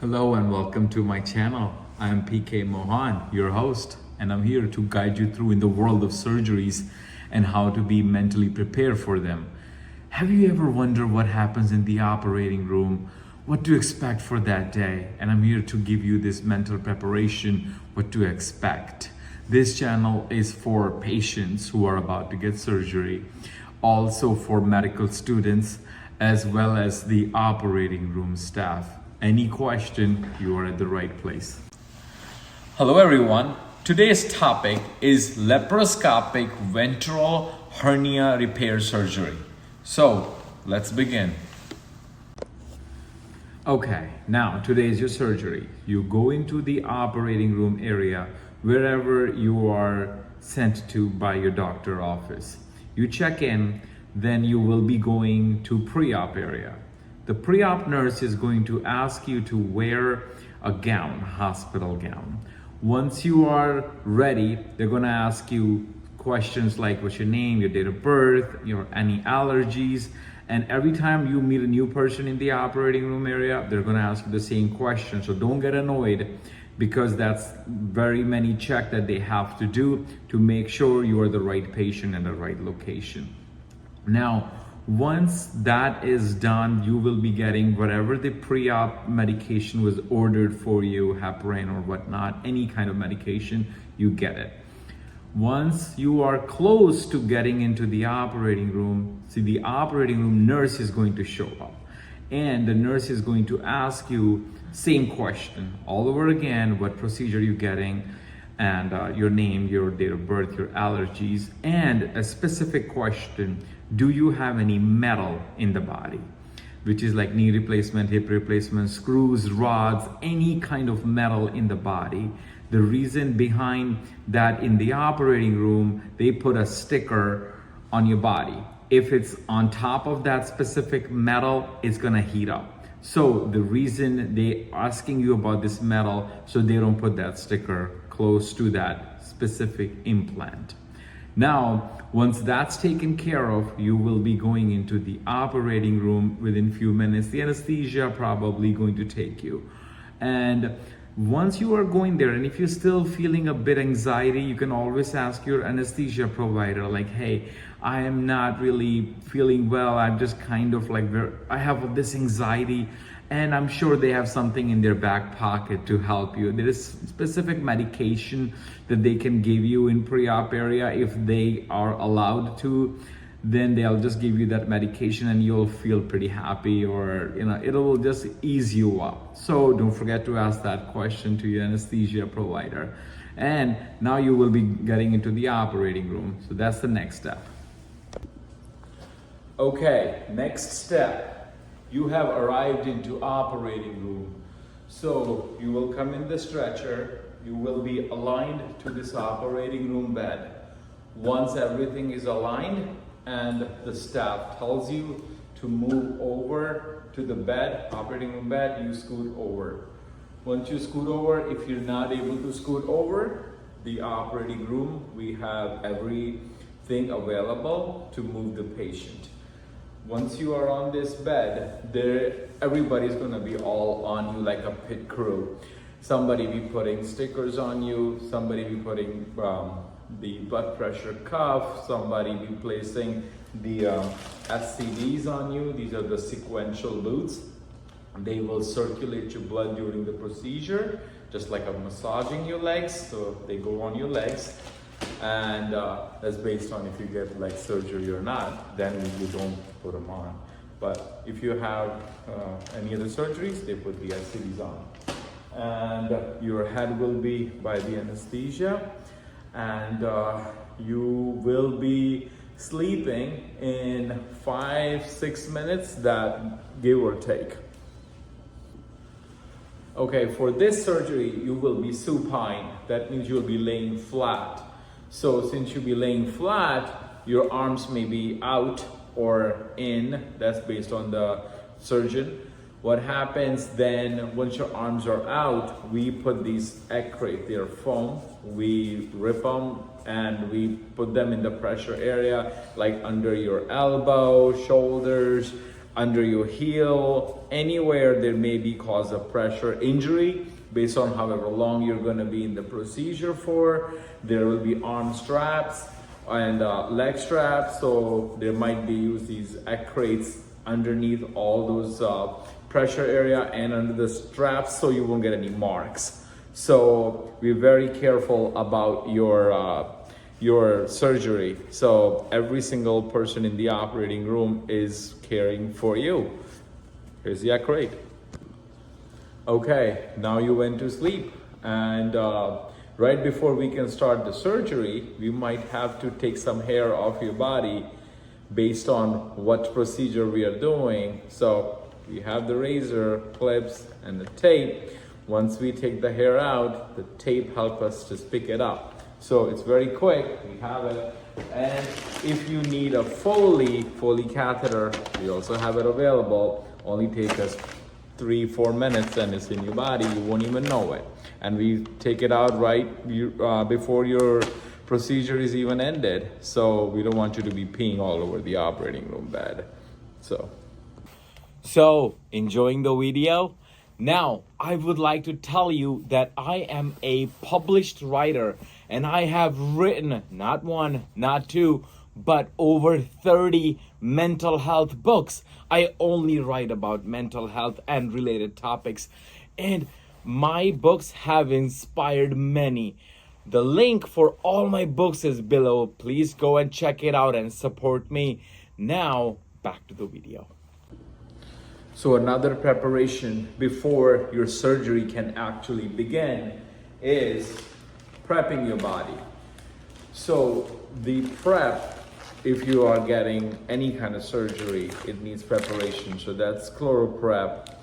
Hello and welcome to my channel. I am PK Mohan, your host, and I'm here to guide you through in the world of surgeries and how to be mentally prepared for them. Have you ever wondered what happens in the operating room? What to expect for that day? And I'm here to give you this mental preparation, what to expect. This channel is for patients who are about to get surgery, also for medical students, as well as the operating room staff. Any question, you are at the right place. Hello everyone. Today's topic is laparoscopic ventral hernia repair surgery. So let's begin. Okay, now today is your surgery. You go into the operating room area wherever you are sent to by your doctor office. You check in, then you will be going to pre-op area. The pre-op nurse is going to ask you to wear a gown, hospital gown. Once you are ready, they're going to ask you questions like what's your name, your date of birth, any allergies. And every time you meet a new person in the operating room area, they're going to ask you the same question. So don't get annoyed, because that's very many checks that they have to do to make sure you are the right patient and the right location. Now, once that is done, you will be getting whatever the pre-op medication was ordered for you, heparin or whatnot, any kind of medication, you get it. Once you are close to getting into the operating room, see, the operating room nurse is going to show up, and the nurse is going to ask you same question all over again: what procedure you're getting, and your name, your date of birth, your allergies, and a specific question: do you have any metal in the body? Which is like knee replacement, hip replacement, screws, rods, any kind of metal in the body. The reason behind that, in the operating room, they put a sticker on your body. If it's on top of that specific metal, it's gonna heat up. So the reason they asking you about this metal, so they don't put that sticker close to that specific implant. Now, once that's taken care of, you will be going into the operating room within few minutes. The anesthesia probably going to take you. And once you are going there, and if you're still feeling a bit anxiety, you can always ask your anesthesia provider, like, hey, I am not really feeling well. I'm just kind of like, I have this anxiety. And I'm sure they have something in their back pocket to help you. There is specific medication that they can give you in pre-op area. If they are allowed to, then they'll just give you that medication and you'll feel pretty happy, or it'll just ease you up. So don't forget to ask that question to your anesthesia provider. And now you will be getting into the operating room. So that's the next step. Okay, next step. You have arrived into operating room. So you will come in the stretcher. You will be aligned to this operating room bed. Once everything is aligned and the staff tells you to move over to the bed, operating room bed, you scoot over. Once you scoot over, if you're not able to scoot over, the operating room, we have everything available to move the patient. Once you are on this bed, everybody's gonna be all on you like a pit crew. Somebody be putting stickers on you, somebody be putting the blood pressure cuff, somebody be placing the SCDs on you. These are the sequential boots. They will circulate your blood during the procedure, just like I'm massaging your legs. So they go on your legs. And that's based on if you get like surgery or not, then you don't put them on. But if you have any other surgeries, they put the SCDs on. And your head will be by the anesthesia, and you will be sleeping in 5-6 minutes, that give or take. Okay, for this surgery, you will be supine. That means you'll be laying flat. So since you'll be laying flat, your arms may be out or in. That's based on the surgeon. What happens then, once your arms are out, we put these ecrate, they're foam. We rip them and we put them in the pressure area, like under your elbow, shoulders, under your heel, anywhere there may be cause of pressure injury based on however long you're going to be in the procedure for. There will be arm straps and leg straps, so there might be use these crates underneath all those pressure area and under the straps, so you won't get any marks. So be very careful about your surgery. So every single person in the operating room is caring for you. Here's the crate. Okay, now you went to sleep, and right before we can start the surgery, we might have to take some hair off your body based on what procedure we are doing. So we have the razor, clips, and the tape. Once we take the hair out, the tape helps us to pick it up. So it's very quick, we have it. And if you need a Foley catheter, we also have it available. Only take us 3-4 minutes and it's in your body, you won't even know it. And we take it out right before your procedure is even ended. So we don't want you to be peeing all over the operating room bed. So enjoying the video? Now, I would like to tell you that I am a published writer and I have written not one, not two, but over 30 mental health books. I only write about mental health and related topics, and my books have inspired many. The link for all my books is below. Please go and check it out and support me. Now, back to the video. So another preparation before your surgery can actually begin is prepping your body. So the prep, if you are getting any kind of surgery, it needs preparation. So that's ChloraPrep,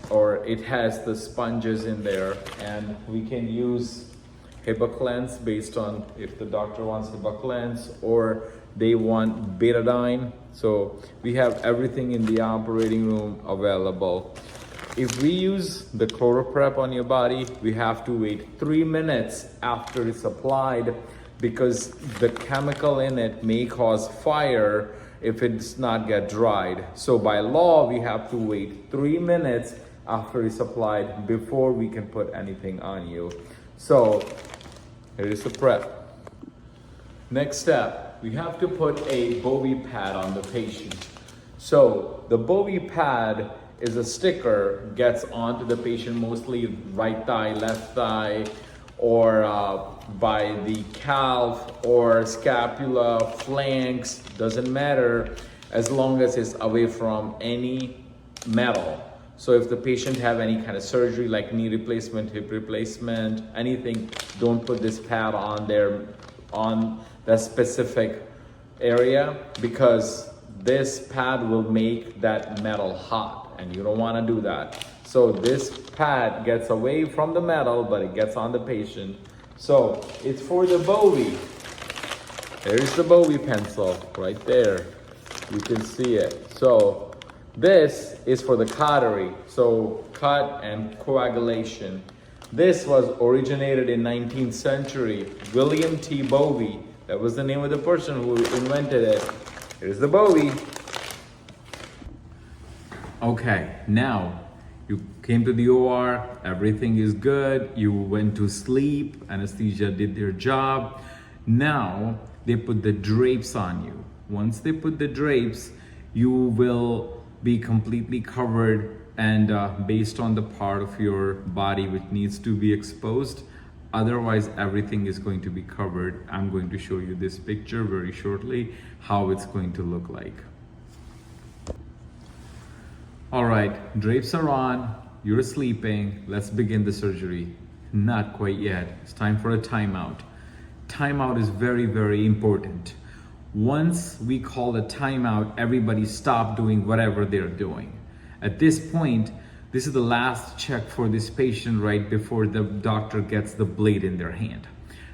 or it has the sponges in there, and we can use HibaCleanse based on if the doctor wants HibaCleanse or they want betadine. So we have everything in the operating room available. If we use the ChloraPrep on your body, we have to wait 3 minutes after it's applied because the chemical in it may cause fire if it's not get dried. So by law, we have to wait 3 minutes after it's applied before we can put anything on you. So here is the prep. Next step, we have to put a Bowie pad on the patient. So the Bowie pad is a sticker, gets onto the patient mostly right thigh, left thigh, or by the calf or scapula, flanks, doesn't matter, as long as it's away from any metal. So if the patient have any kind of surgery like knee replacement, hip replacement, anything, don't put this pad on there, on that specific area, because this pad will make that metal hot and you don't want to do that. So this pad gets away from the metal, but it gets on the patient. So it's for the Bowie. There's the Bowie pencil right there. You can see it. So this is for the cautery. So cut and coagulation. This was originated in 19th century. William T. Bowie. That was the name of the person who invented it. Here's the Bowie. Okay, now you came to the OR, everything is good, you went to sleep, anesthesia did their job. Now they put the drapes on you. Once they put the drapes, you will be completely covered and based on the part of your body which needs to be exposed. Otherwise, everything is going to be covered. I'm going to show you this picture very shortly, how it's going to look like. All right, drapes are on, you're sleeping, let's begin the surgery. Not quite yet, it's time for a timeout. Timeout is very, very important. Once we call a timeout, everybody stop doing whatever they're doing. At this point, this is the last check for this patient right before the doctor gets the blade in their hand.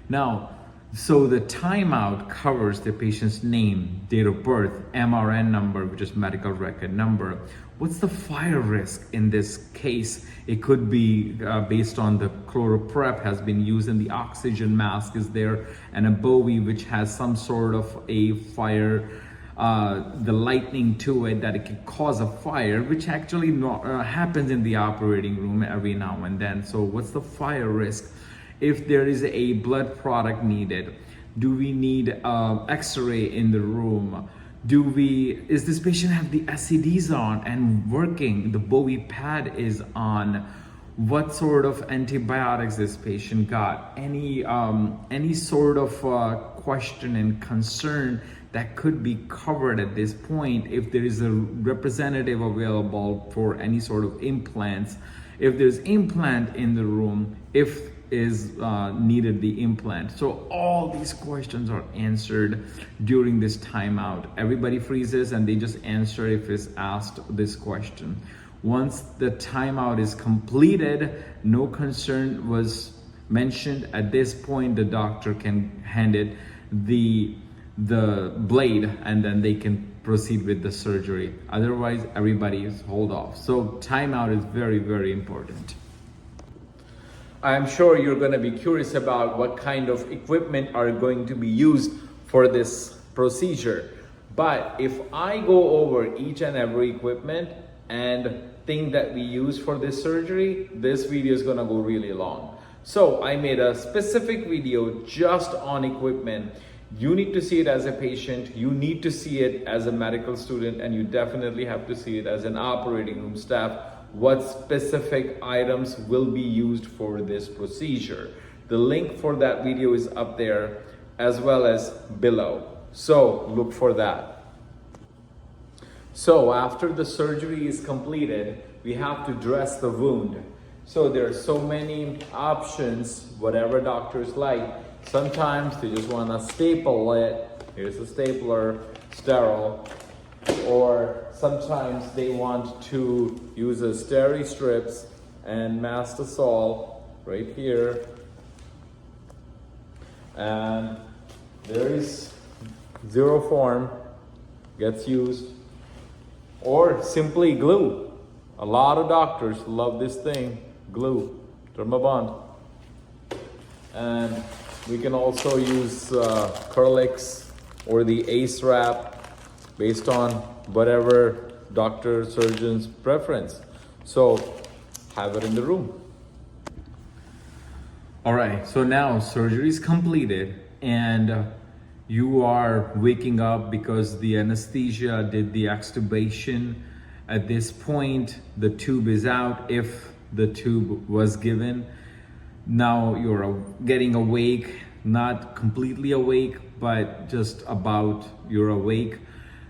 Now, so the timeout covers the patient's name, date of birth, MRN number, which is medical record number. What's the fire risk in this case? It could be based on the ChloraPrep has been used and the oxygen mask is there, and a Bowie which has some sort of a fire the lightning to it, that it could cause a fire, which actually happens in the operating room every now and then. So what's the fire risk? If there is a blood product needed, do we need x-ray in the room? Is this patient have the SCDs on and working, the Bowie pad is on? What sort of antibiotics this patient got? Any sort of question and concern that could be covered at this point. If there is a representative available for any sort of implants, if there's implant in the room, if is needed the implant. So all these questions are answered during this timeout. Everybody freezes and they just answer if it's asked this question. Once the timeout is completed, no concern was mentioned. At this point, the doctor can hand it the blade and then they can proceed with the surgery. Otherwise, everybody is hold off. So timeout is very, very important. I'm sure you're going to be curious about what kind of equipment are going to be used for this procedure. But if I go over each and every equipment and thing that we use for this surgery, this video is going to go really long. So I made a specific video just on equipment. You need to see it as a patient, you need to see it as a medical student, and you definitely have to see it as an operating room staff. What specific items will be used for this procedure? The link for that video is up there as well as below. So look for that. So after the surgery is completed, we have to dress the wound. So there are so many options, whatever doctors like. Sometimes they just want to staple it. Here's a stapler, sterile. Or sometimes they want to use a steri strips and Mastasol right here. And there is zero form gets used. Or simply glue. A lot of doctors love this thing, glue, Thermabond. And we can also use Curlix or the Ace Wrap based on whatever doctor, surgeon's preference. So have it in the room. All right, so now surgery is completed and you are waking up because the anesthesia did the extubation. At this point, the tube is out if the tube was given. Now you're getting awake, not completely awake, but just about you're awake.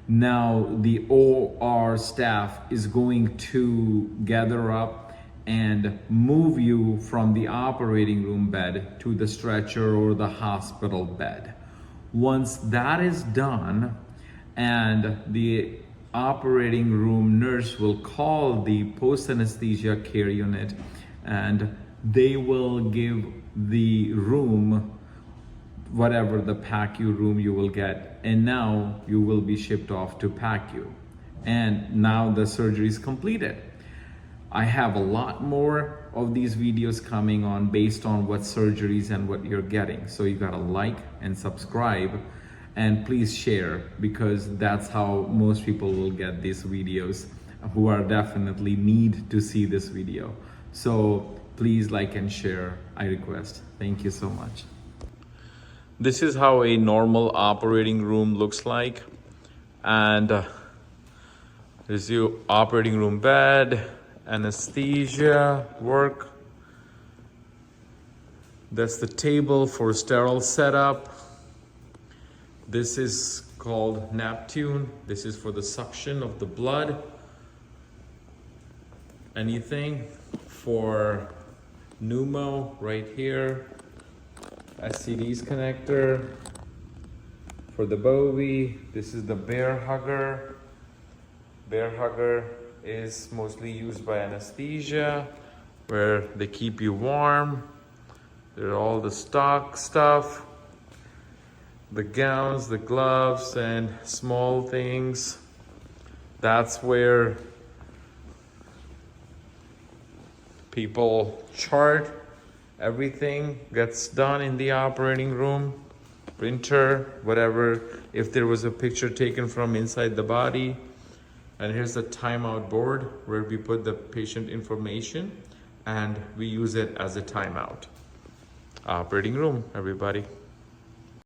Now the OR staff is going to gather up and move you from the operating room bed to the stretcher or the hospital bed. Once that is done, and the operating room nurse will call the post-anesthesia care unit and they will give the room whatever the PACU room you will get, and now you will be shipped off to PACU. And now the surgery is completed. I have a lot more of these videos coming on based on what surgeries and what you're getting. So you gotta like and subscribe and please share, because that's how most people will get these videos who are definitely need to see this video. So please like and share, I request. Thank you so much. This is how a normal operating room looks like. And there's your operating room bed, anesthesia, work. That's the table for sterile setup. This is called Neptune. This is for the suction of the blood. Anything for pneumo right here. SCD's connector for the Bowie. This is the bear hugger. Bear hugger is mostly used by anesthesia, where they keep you warm. There are all the stock stuff, the gowns, the gloves, and small things. That's where people chart. Everything gets done in the operating room. printer, whatever. If there was a picture taken from inside the body. And here's the timeout board where we put the patient information and we use it as a timeout. Operating room, everybody.